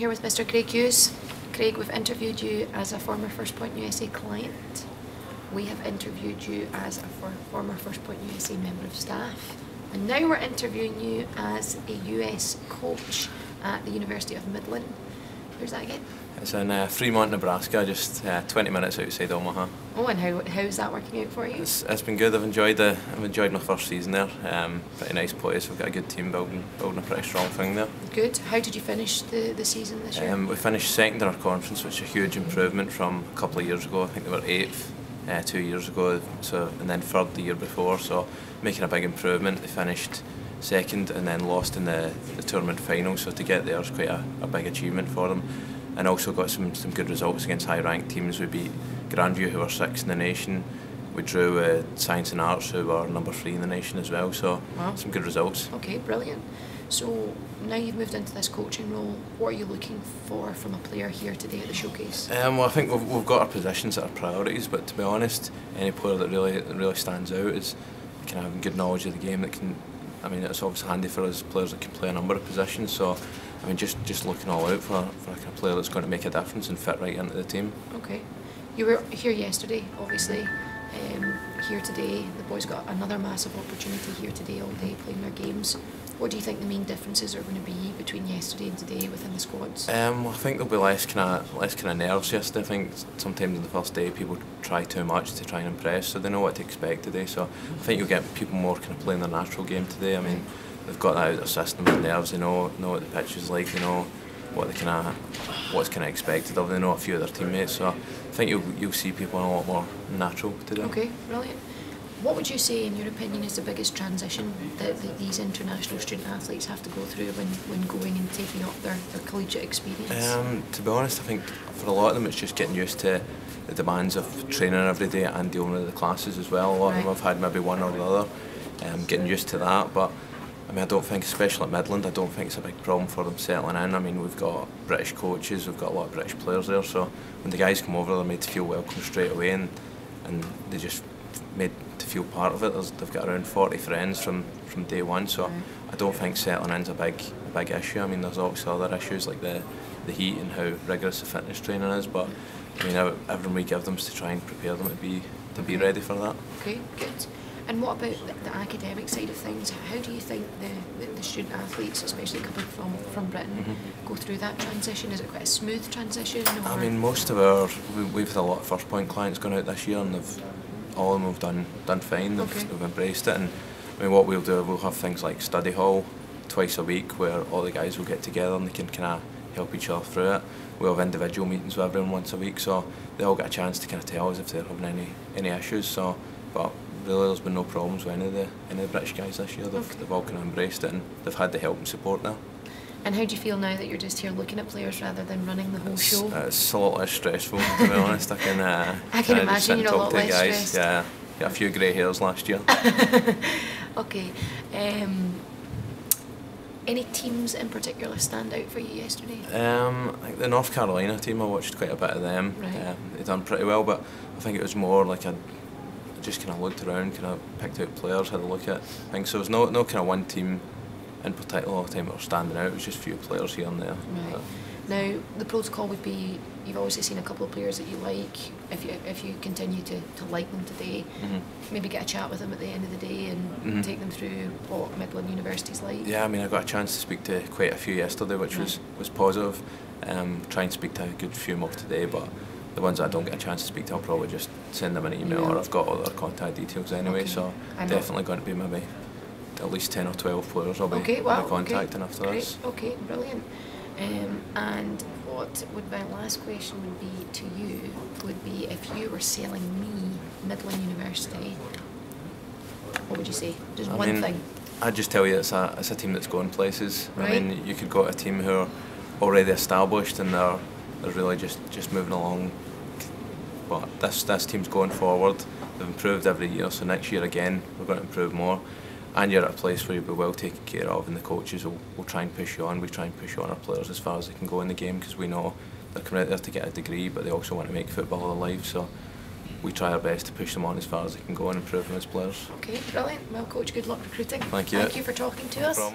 here with Mr. Craig Hughes. Craig, we've interviewed you as a former FirstPoint USA client. We have interviewed you as a former FirstPoint USA member of staff. And now we're interviewing you as a US coach at the University of Midland. Where's that again? It's in Fremont, Nebraska, just 20 minutes outside Omaha. Oh, and how's that working out for you? It's been good. I've enjoyed my first season there. Pretty nice place. We've got a good team building a pretty strong thing there. Good. How did you finish the season this year? We finished second in our conference, which is a huge improvement from a couple of years ago. I think they were 8th 2 years ago, and then 3rd the year before. So making a big improvement. They finished second and then lost in the tournament final. So to get there is quite a big achievement for them. And also got some good results against high-ranked teams. We beat Grandview, who were 6th in the nation. We drew Science and Arts, who were number 3 in the nation as well. So wow. Some good results. Okay, brilliant. So now you've moved into this coaching role. What are you looking for from a player here today at the showcase? Well, I think we've got our positions that are priorities. But to be honest, any player that really stands out is can have good knowledge of the game. That can, I mean, it's obviously handy for us players that can play a number of positions. So. I mean, just looking all out for a kind of player that's going to make a difference and fit right into the team. Okay. You were here yesterday, obviously. Here today, the boys got another massive opportunity here today all day playing their games. What do you think the main differences are going to be between yesterday and today within the squads? Well, I think there'll be less kind of nerves yesterday. I think sometimes on the first day people try too much to try and impress, so they know what to expect today. So I think you'll get people more kind of playing their natural game today. I mean, they've got that out of their system with nerves. They know what the pitch is like. They know what's kind of expected of them. They know a few of their teammates. So I think you'll see people a lot more natural today. Okay, brilliant. What would you say, in your opinion, is the biggest transition that these international student athletes have to go through when going and taking up their collegiate experience? To be honest, I think for a lot of them it's just getting used to the demands of training every day and dealing with the classes as well. A lot of them have had maybe one or the other, getting used to that. But I mean, I don't think, especially at Midland, I don't think it's a big problem for them settling in. I mean, we've got British coaches, we've got a lot of British players there, so when the guys come over, they're made to feel welcome straight away, and they just made to feel part of it. They've got around 40 friends from day one, so I don't think settling in's a big issue. I mean, there's obviously other issues like the heat and how rigorous the fitness training is, but I mean, everything we give them is to try and prepare them to be ready for that. Okay, good. And what about the academic side of things? How do you think the student athletes, especially coming from Britain, go through that transition? Is it quite a smooth transition? Or? I mean, we've had a lot of FirstPoint clients going out this year, and all of them have done fine. They've embraced it, and I mean, what we'll do, we'll have things like study hall twice a week where all the guys will get together and they can kind of help each other through it. We'll have individual meetings with everyone once a week, so they all get a chance to kind of tell us if they're having any issues. So, but really, there's been no problems with any of the British guys this year. They've all kind of embraced it, and they've had the help and support now. And how do you feel now that you're just here looking at players rather than running the whole show? It's a lot less stressful, to be honest. I can imagine just sit and you're a talk lot to the less guys. stressed. Yeah, got a few grey hairs last year. Okay. Any teams in particular stand out for you yesterday? I think the North Carolina team, I watched quite a bit of them. Right. They done pretty well, but I think it was more like I just kind of looked around, kind of picked out players, had a look at things. So there was no kind of one team in particular all the time that were standing out. It was just a few players here and there. Right. Now, the protocol would be, you've obviously seen a couple of players that you like. If you continue to like them today, maybe get a chat with them at the end of the day and take them through what Midland University's like. Yeah, I mean, I got a chance to speak to quite a few yesterday, which was positive. Try and speak to a good few more today, but the ones that I don't get a chance to speak to, I'll probably just send them an email, or I've got all their contact details anyway. Okay. So definitely going to be maybe at least 10 or 12 players I'll be contacting after this. Okay, brilliant. And what would my last question would be to you would be, if you were selling me Midland University, what would you say? Just one thing. I'd just tell you it's a team that's going places. Right. I mean, you could go to a team who are already established and they're really just moving along. But this team's going forward. They've improved every year, so next year again we're going to improve more. And you're at a place where you'll be well taken care of, and the coaches will try and push you on. We try and push on our players as far as they can go in the game, because we know they're coming out there to get a degree, but they also want to make football their life. So we try our best to push them on as far as they can go and improve them as players. Okay, brilliant. Well, Coach, good luck recruiting. Thank you. Thank you for talking to us.